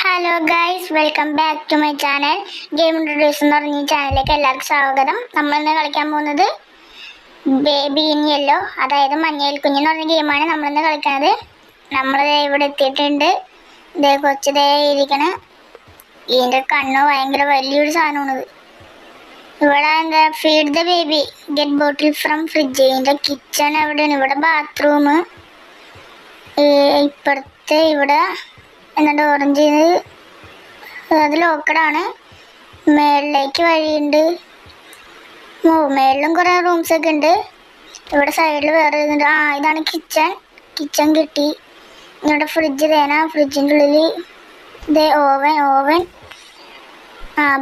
Hello guys, welcome back to my channel. Game introduce എന്ന് പറഞ്ഞ ഈ ചാനലിലേക്ക് എല്ലാവർക്കും സ്വാഗതം. നമ്മളിന്ന് കളിക്കാൻ പോകുന്നത് ബേബി ഇൻ യെല്ലോ, അതായത് മഞ്ഞയിൽ കുഞ്ഞെന്ന് പറഞ്ഞ ഗെയിമാണ് നമ്മളിന്ന് കളിക്കുന്നത്. നമ്മൾ ഇവിടെ എത്തിയിട്ടുണ്ട്. ഇതേ കൊച്ചതേ ഇരിക്കണ. ഇതിൻ്റെ കണ്ണ് ഭയങ്കര വലിയൊരു സാധനമാണിത്. ഇവിടെ എന്താ feed the baby, get bottle from fridge. ഇതിൻ്റെ കിച്ചൺ എവിടെയാണ്? ഇവിടെ ബാത്റൂം. ഇപ്പുറത്തെ ഇവിടെ എന്നിട്ട് ഓറഞ്ച് അത് ലോക്കഡാണ്. മേളിലേക്ക് വഴിയുണ്ട്. മേളിലും കുറേ റൂംസൊക്കെ ഉണ്ട്. ഇവിടെ സൈഡിൽ വേറെ ഇതുണ്ട്. ഇതാണ് കിച്ചൺ കിട്ടി. ഇവിടെ ഫ്രിഡ്ജ് തേന, ഫ്രിഡ്ജിൻ്റെ ഉള്ളിൽ ഇതേ ഓവൻ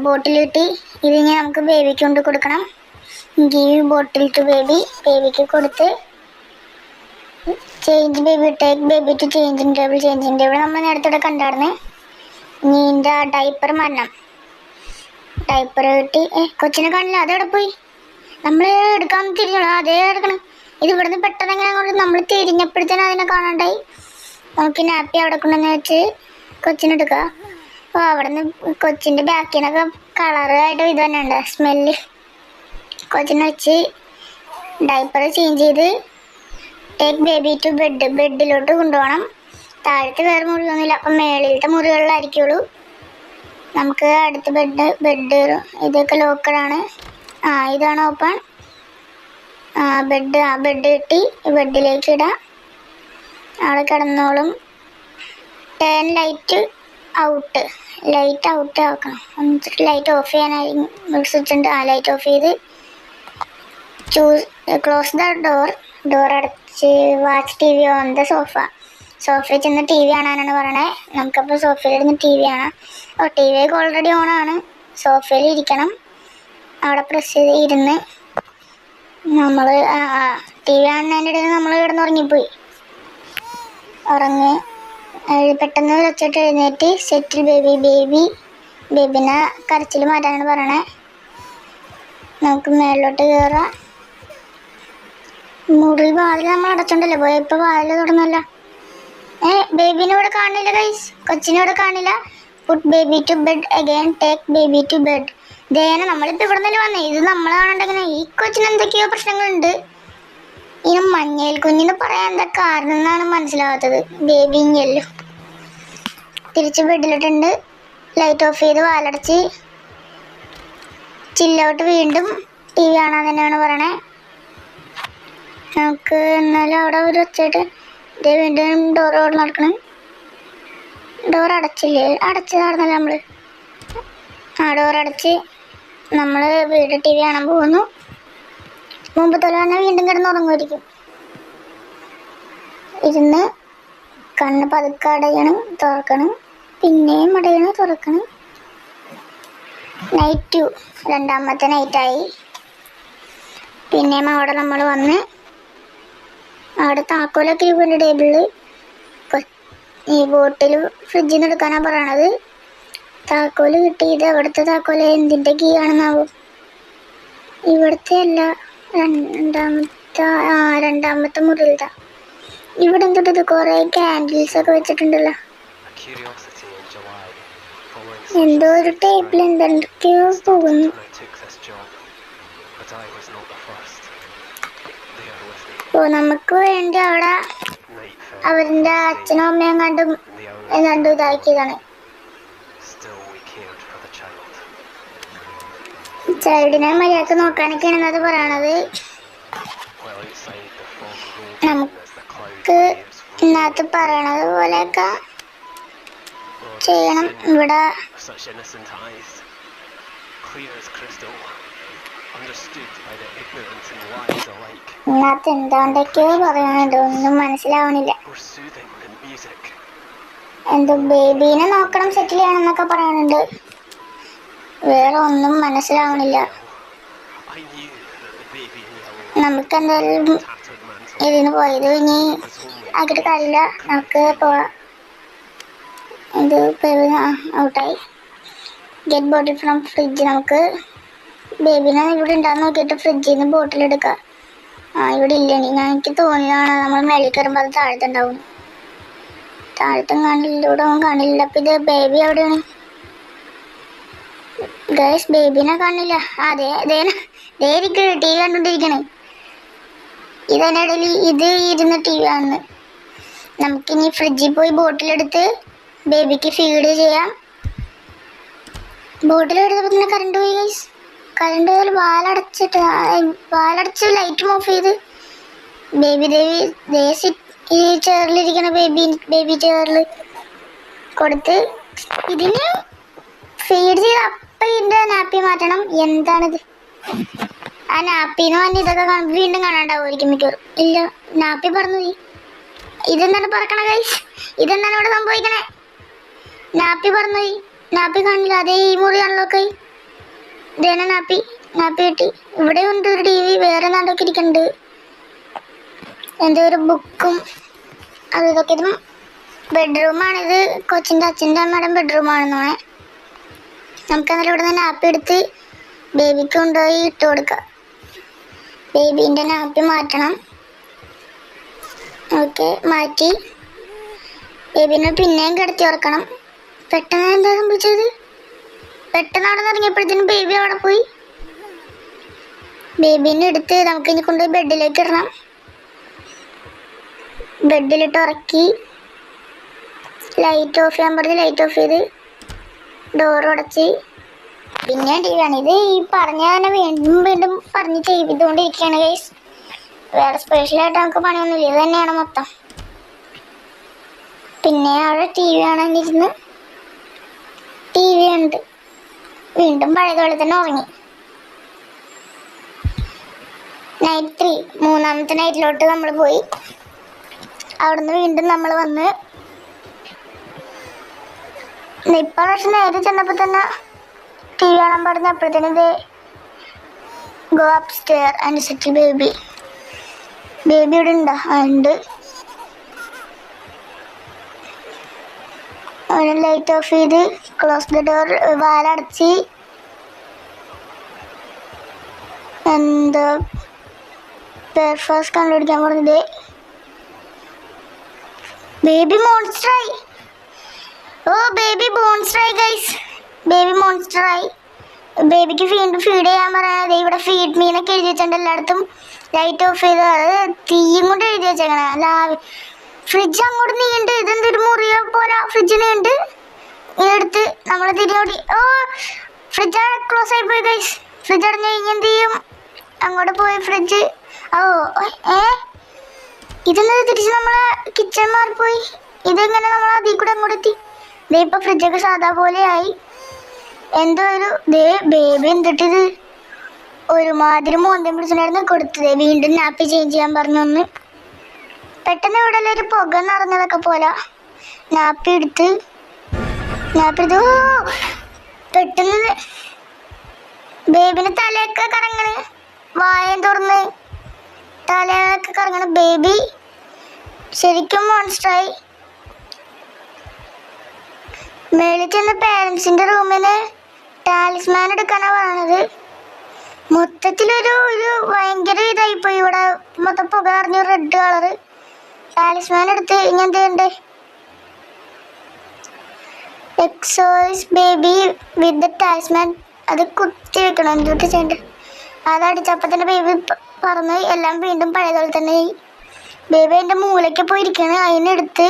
ബോട്ടിൽ കിട്ടി. ഇതിങ്ങനെ നമുക്ക് ബേബിക്ക് കൊണ്ട് കൊടുക്കണം. ഗീവ് ബോട്ടിൽ ടു ബേബിക്ക് കൊടുത്ത് change baby, take baby to changing table നമ്മൾ നേരത്തെ കണ്ടായിരുന്നു. നീൻ്റെ ഡൈപ്പർ മരണം. ഡൈപ്പർ കിട്ടി. കൊച്ചിനെ കാണില്ല, അതെവിടെ പോയി? നമ്മൾ എടുക്കാൻ തിരിഞ്ഞോളൂ. അതേ എടുക്കണം. ഇത് ഇവിടുന്ന് പെട്ടെന്ന് എങ്ങനെ അങ്ങോട്ട് നമ്മൾ തിരിഞ്ഞപ്പോഴത്തേനും അതിനെ കാണാണ്ടായി. നമുക്ക് നാപ്പി അവിടെ കൊണ്ടുവന്ന് വെച്ച് കൊച്ചിനെടുക്കുക. അപ്പോൾ അവിടെ നിന്ന് കൊച്ചിൻ്റെ ബാക്കിനൊക്കെ കളറായിട്ട് ഇത് തന്നെ ഉണ്ട് സ്മെല്ല്. കൊച്ചിനെ വെച്ച് ഡൈപ്പർ ചേഞ്ച് ചെയ്ത് ടേക്ക് ബേബി ടു ബെഡിലോട്ട് കൊണ്ടുപോകണം. താഴത്തെ വേറെ മുറിയൊന്നുമില്ല, അപ്പം മേളിലത്തെ മുറികളിലായിരിക്കുള്ളൂ. നമുക്ക് അടുത്ത ബെഡ് ഇതൊക്കെ ലോക്കറാണ്. ഇതാണ് ഓപ്പൺ. ബെഡ് കിട്ടി. ബെഡിലേക്ക് ഇടാം. അവിടെ കിടന്നോളും. ടേൺ ലൈറ്റ് ഔട്ട് ആക്കണം. എന്നിട്ട് ലൈറ്റ് ഓഫ് ചെയ്യാനായി സ്വിച്ച് ഉണ്ട്. ലൈറ്റ് ഓഫ് ചെയ്ത് ക്ലോസ് ദ ഡോർ അടച്ച് watch T V on the സോഫയിൽ ചെന്ന് ടി വി കാണാനാണ് പറയണേ. നമുക്കപ്പോൾ സോഫയിലിരുന്ന് ടി വി കാണാം. ടി വി ഒക്കെ ഓൾറെഡി ഓണാണ്. സോഫയിൽ ഇരിക്കണം. അവിടെ പ്രസ് ചെയ്ത് ഇരുന്ന് നമ്മൾ ടി വി കാണുന്നതിൻ്റെ ഇടയിൽ നമ്മൾ കിടന്നുറങ്ങിപ്പോയി. പെട്ടെന്ന് വെച്ചിട്ട് എഴുന്നേറ്റ് സെറ്റിൽ ബേബിനെ കരച്ചിൽ മാറ്റാനാണ് പറയണേ. നമുക്ക് മേളിലോട്ട് കയറാം. മുറി വാതിൽ നമ്മൾ അടച്ചോണ്ടല്ലേ പോയ, ഇപ്പൊ വാതിൽ തുറന്നല്ല. ബേബിനെ ഇവിടെ കാണില്ല ഗൈസ്, കൊച്ചിനെ ഇവിടെ കാണില്ല. Put baby to bed again, take baby to bed. ദേന നമ്മളിപ്പോൾ ഇവിടെ നിന്നല്ലേ വന്നേ. ഇത് നമ്മൾ കാണണ്ടെങ്കിൽ ഈ കൊച്ചിന് എന്തൊക്കെയോ പ്രശ്നങ്ങളുണ്ട്. ഇനി മഞ്ഞയിൽ കുഞ്ഞിന് പറയാൻ എന്താ കാരണം എന്നാണ് മനസ്സിലാവാത്തത്. ബേബി യെല്ലോ തിരിച്ച് ബെഡിലിട്ടുണ്ട്. ലൈറ്റ് ഓഫ് ചെയ്ത് വാലടച്ച് ചില്ലൗട്ട് വീണ്ടും ടി വി കാണാൻ തന്നെയാണ് പറയണേ. നമുക്ക് എന്നാലും അവിടെ ഒരു വെച്ചിട്ട് ഇതേ വീണ്ടും ഡോർ നടക്കണം. ഡോർ അടച്ചില്ലേ? അടച്ച് നടന്നല്ലേ നമ്മൾ. ഡോർ അടച്ച് നമ്മൾ വീട് ടി വി കാണാൻ പോകുന്നു. മുമ്പത്തോലെ തന്നെ വീണ്ടും കിടന്നുറങ്ങുമായിരിക്കും. ഇരുന്ന് കണ്ണ് പതുക്കെ അടയണം, തുറക്കണം, പിന്നെയും അടയണം, തുറക്കണം. നൈറ്റ് 2, രണ്ടാമത്തെ നൈറ്റായി. പിന്നെയും അവിടെ നമ്മൾ വന്ന് അവിടെ താക്കോലൊക്കെ ഇരിക്കുന്നുണ്ട് ടേബിളിൽ. ഈ ബോട്ടിൽ ഫ്രിഡ്ജിൽ നിന്ന് എടുക്കാനാണ് പറയണത്. താക്കോല് കിട്ടി. ഇത് എവിടുത്തെ താക്കോല്? എന്തിൻ്റെ കീ ആണെന്നാവും. ഇവിടുത്തെ അല്ല, രണ്ടാമത്തെ മുറിയിലതാ. ഇവിടെ എന്തൊട്ട് കുറേ ക്യാൻഡിൽസ് ഒക്കെ വെച്ചിട്ടുണ്ടല്ലോ. എന്തോ ഒരു ടേബിൾ എന്തൊക്കെയോ പോകുന്നു. നമുക്ക് വേണ്ടി അവിടെ അവരുടെ അച്ഛനും അമ്മയും കണ്ടും ഇതാക്കിയതാണ്. ചൈൽഡിനെ മര്യാദക്ക് നോക്കാനൊക്കെയാണ് അത് പറയണത്. നമുക്ക് ഇന്നത്തെ പറയണത് പോലെയൊക്കെ ചെയ്യണം. ഇവിടെ ഇന്നത്തെ എന്താണ്ടൊക്കെയോ പറയാനുണ്ട്, ഒന്നും മനസ്സിലാവണില്ല. എന്തോ ബേബീനെ നോക്കണം, സെറ്റിൽ ചെയ്യണം എന്നൊക്കെ പറയാനുണ്ട്. വേറെ ഒന്നും മനസ്സിലാവണില്ല. നമുക്ക് എന്തായാലും ഇതിന് പോയത് ഇനി ആക്കിയിട്ട് കാര്യമില്ല. നമുക്ക് പോവാം. ഇത് ഔട്ടായി. Get bottle from fridge. നമുക്ക് ബേബിനെ ഇവിടെ ഉണ്ടാകുന്ന നോക്കിയിട്ട് ഫ്രിഡ്ജിൽ നിന്ന് ബോട്ടിലെടുക്കാം. ഇവിടെ ഇല്ല. എനിക്ക് തോന്നിയതാണ് നമ്മൾ മേളിൽ കയറുമ്പോൾ അത് താഴത്തുണ്ടാവും. താഴത്തും കാണില്ല, ഇവിടെ കാണില്ല. അപ്പൊ ഇത് ബേബി എവിടെയാണ് ഗൈസ്? ബേബിനെ കാണില്ല. അതെ ടി വി കണ്ടോണ്ടിരിക്കണേ. ഇതിനിടയിൽ ഇത് ഇരുന്ന് ടി വി കാണുന്നു. നമുക്കിനി ഫ്രിഡ്ജിൽ പോയി ബോട്ടിലെടുത്ത് ബേബിക്ക് ഫീഡ് ചെയ്യാം. ബോട്ടിലെടുത്തപ്പോൾ തന്നെ കറണ്ട് പോയി ഗൈസ്. കറണ്ട് പോയാൽ വാലടച്ച് ലൈറ്റും ഓഫ് ചെയ്ത് ബേബി ഈ ചെയറിലിരിക്കണ ബേബി ചെയറിൽ കൊടുത്ത് ഇതിന് ഫീഡ് ചെയ്ത് അപ്പം ഇതിൻ്റെ നാപ്പി മാറ്റണം. എന്താണിത്? ആ നാപ്പിന്ന് പറഞ്ഞ് ഇതൊക്കെ വീണ്ടും കാണാണ്ടാവുമായിരിക്കും മിക്കവാറും. ഇല്ല, നാപ്പി പറന്നു പോയി. ഇതെന്താണ് പറക്കണ ഗൈസ്? ഇതെന്താണ് ഇവിടെ സംഭവിക്കണേ? നാപ്പി പറന്നുപോയി. നാപ്പി കാണില്ല. അതേ ഈ മുറിയാണല്ലോ കൈ. ഇതേനെ നാപ്പി കിട്ടി. ഇവിടെ ഉണ്ട് ഒരു ടി വി, വേറെ നാടൊക്കെ ഇരിക്കുന്നുണ്ട്. എന്തോ ഒരു ബുക്കും അത് ഇതൊക്കെ. ഇതും ബെഡ്റൂമാണിത്. കൊച്ചിൻ്റെ അച്ഛൻ്റെ അമ്മയുടെ ബെഡ്റൂമാണെന്നോണേ. നമുക്കന്നേരം ഇവിടെ നിന്ന് നാപ്പി എടുത്ത് ബേബിക്ക് കൊണ്ടുപോയി ഇട്ട് കൊടുക്കാം. ബേബീൻ്റെ നാപ്പി മാറ്റണം. ഓക്കെ, മാറ്റി ബേബീനെ പിന്നെയും കിടത്തി ഉറക്കണം. പെട്ടെന്ന് എന്താ സംഭവിച്ചത്? പെട്ടെന്ന് അവിടെ നിന്ന് ഇറങ്ങിയപ്പോഴത്തേനും ബേബി അവിടെ പോയി. ബേബീനെ എടുത്ത് നമുക്കിനി കൊണ്ടുപോയി ബെഡിലേക്ക് ഇടണം. ബെഡിലിട്ട് ഉറക്കി ലൈറ്റ് ഓഫ് ചെയ്യാൻ പറഞ്ഞ് ലൈറ്റ് ഓഫ് ചെയ്ത് ഡോർ അടച്ച് പിന്നെ ടി വി ആണ്. ഇത് ഈ പറഞ്ഞ തന്നെ വീണ്ടും വീണ്ടും പറഞ്ഞ് ചെയ്തുകൊണ്ടിരിക്കുകയാണ് ഗൈസ്. വേറെ സ്പെഷ്യലായിട്ട് നമുക്ക് പണിയൊന്നുമില്ല, ഇത് തന്നെയാണ് മൊത്തം. പിന്നെ അവിടെ ടി വി കാണാനിരുന്ന് ടി വി ഉണ്ട്. വീണ്ടും പഴയതുപോലെ തന്നെ ഉറങ്ങി. നൈറ്റ് 3 മൂന്നാമത്തെ നൈറ്റിലോട്ട് നമ്മൾ പോയി. അവിടുന്ന് വീണ്ടും നമ്മൾ വന്ന് ഇപ്പം പക്ഷെ നേരെ ചെന്നപ്പോൾ തന്നെ ടി വി കാണാൻ പറഞ്ഞപ്പോഴത്തേനും ഇത് go up stair and settle baby ഇവിടെ ഉണ്ടോ? ഉണ്ട്. അവന് ലൈറ്റ് ഓഫ് ചെയ്ത് ക്ലോസ് ദ ഡോർ വാലടച്ച് എന്താ പെർഫോസ് കണ്ടുപിടിക്കാൻ പറഞ്ഞത്. ബേബി മോൺസ്റ്ററായി. ഓ ബേബി മോൺസ്റ്ററായി ഗൈസ്. ബേബി മോൺസ്റ്ററായി. ബേബിക്ക് വീണ്ടും ഫീഡ് ചെയ്യാൻ പറയാതെ ഇവിടെ ഫീഡ് മീനൊക്കെ എഴുതി വെച്ചിട്ടുണ്ട് എല്ലായിടത്തും. ലൈറ്റ് ഓഫ് ചെയ്ത് തീയും കൊണ്ട് എഴുതി വെച്ചേക്കണേ. അല്ല ഫ്രിഡ്ജ് അങ്ങോട്ട് നീണ്ട്. ഇതെന്തൊരു മുറിയോ പോലെ ഫ്രിഡ്ജ് നീണ്ട്. ഇതെടുത്ത് നമ്മൾ തിരിയോടി. ഓ ഫ്രിഡ്ജ് ക്ലോസ് ആയി പോയി ഗൈസ്. ഫ്രിഡ്ജ് അടഞ്ഞു കഴിഞ്ഞാൽ എന്ത് ചെയ്യും? അങ്ങോട്ട് പോയി ഫ്രിഡ്ജ്. ഓ ഇതെന്നത് തിരിച്ച് നമ്മളെ കിച്ചൺ മാറിപ്പോയി. ഇതെങ്ങനെ നമ്മൾ അതിൽ കൂടെ അങ്ങോട്ട് എത്തി? ദേ ഇപ്പൊ ഫ്രിഡ്ജൊക്കെ സാധാ പോലെ ആയി. എന്തോ ഒരു ബേബി എന്തിട്ടിത് ഒരുമാതിരി മോന്തം പിടിച്ചിട്ടായിരുന്നു കൊടുത്തത്. വീണ്ടും നാപ്പി ചേഞ്ച് ചെയ്യാൻ പറഞ്ഞൊന്ന്. പെട്ടെന്ന് ഇവിടെ ഒരു പുക നിറഞ്ഞതൊക്കെ പോലെ നാപ്പി എടുത്ത് പെട്ടെന്ന് ബേബിന് തലയൊക്കെ കറങ്ങണ്. വായം തുറന്ന് തലയൊക്കെ കറങ്ങണ്. ബേബി ശരിക്കും മോൺസ്റ്ററായി. മേളിൽ ചെന്ന പേരൻസിന്റെ റൂമിന് ടാലിസ്മാൻ എടുക്കാനാണ് പറഞ്ഞത്. മൊത്തത്തിലൊരു ഭയങ്കര ഇതായിപ്പോയി. ഇവിടെ മൊത്തം പുക നിറഞ്ഞു റെഡ് കളറ്. ടാലിസ്മാൻ എടുത്ത് ഇനി എന്ത് ചെയ്യണ്ടേ? എക്സോയ്സ് ബേബി വിത്ത് ദ ടാലിസ്മാൻ അത് കുത്തി വെക്കണം. എന്തൊക്കെ ചെയ്യണ്ടേ? അതടിച്ചപ്പോൾ തന്നെ ബേബി പറന്ന് എല്ലാം വീണ്ടും പഴയതുപോലെ തന്നെ. ബേബി അതിൻ്റെ മൂലയ്ക്ക് പോയിരിക്കണ്. അതിനെടുത്ത്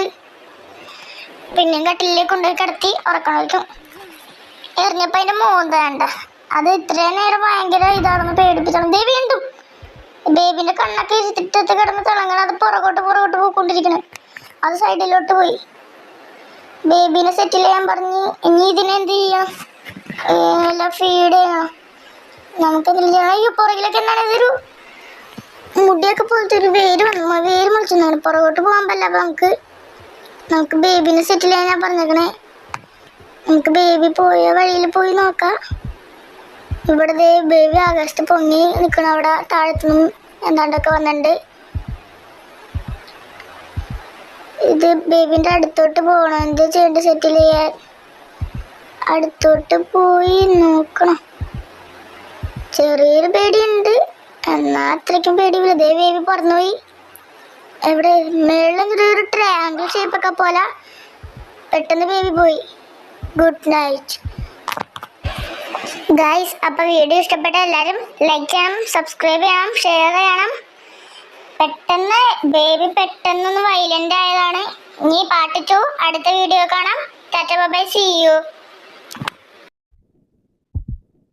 പിന്നെയും കട്ടിലേക്ക് കൊണ്ടുപോയി കിടത്തി ഉറക്കണം വയ്ക്കും. എറിഞ്ഞപ്പോൾ അതിൻ്റെ മോന്ത വേണ്ട. അത് ഇത്രയും നേരം ഭയങ്കര ഇതാണെന്ന് പേടിപ്പിച്ചോളും. വീണ്ടും ബേബിൻ്റെ കണ്ണൊക്കെ ഇരുത്തിട്ടത്ത് കിടന്ന് തിളങ്ങണം. അത് പുറകോട്ട് പോയിക്കൊണ്ടിരിക്കണേ. അത് സൈഡിലോട്ട് പോയി. ബേബീനെ സെറ്റിൽ ചെയ്യാൻ പറഞ്ഞ് ഇനി ഇതിനെന്ത് ചെയ്യാം? എല്ലാം ഫീഡ് ചെയ്യണം. നമുക്കെന്തെങ്കിലും ചെയ്യണം. അയ്യോ പുറകിലൊക്കെ എന്താണ് ഇതൊരു മുടിയൊക്കെ പോലത്തെ ഒരു വേര് മുളിച്ചെന്നാണ്. പുറകോട്ട് പോകാൻ പറ്റില്ല. അപ്പോൾ നമുക്ക് ബേബീനെ സെറ്റിൽ ചെയ്യാൻ ഞാൻ പറഞ്ഞേക്കണേ. നമുക്ക് ബേബി പോയ വഴിയിൽ പോയി നോക്കാം. ഇവിടെ ബേബി ആകാശത്ത് പൊങ്ങി നിൽക്കണം. അവിടെ താഴത്തുനിന്നും എന്താണ്ടൊക്കെ വന്നിട്ടുണ്ട്. ഇത് ബേബിൻ്റെ അടുത്തോട്ട് പോകണം. എന്ത് ചെയ്യേണ്ട സെറ്റിൽ ചെയ്യാൻ? അടുത്തോട്ട് പോയി നോക്കണം. ചെറിയൊരു പേടിയുണ്ട്, എന്നാൽ അത്രയ്ക്കും പേടിയില്ല. ബേബി പറന്നുപോയി. എവിടെ മേളിൽ ഒരു ട്രയാങ്കിൾ ഷേപ്പൊക്കെ പോലെ പെട്ടെന്ന് ബേബി പോയി. Good night guys. അപ്പോൾ വീഡിയോ ഇഷ്ടപ്പെട്ട എല്ലാവരും ലൈക്ക് ചെയ്യണം, സബ്സ്ക്രൈബ് ചെയ്യണം, ഷെയർ ചെയ്യണം. ബേബി പെട്ടെന്നൊന്ന് വയലന്റ് ആയതാണ്. ഇനി പാർട്ട് 2 അടുത്ത വീഡിയോ കാണാം. Tata bye bye, see U.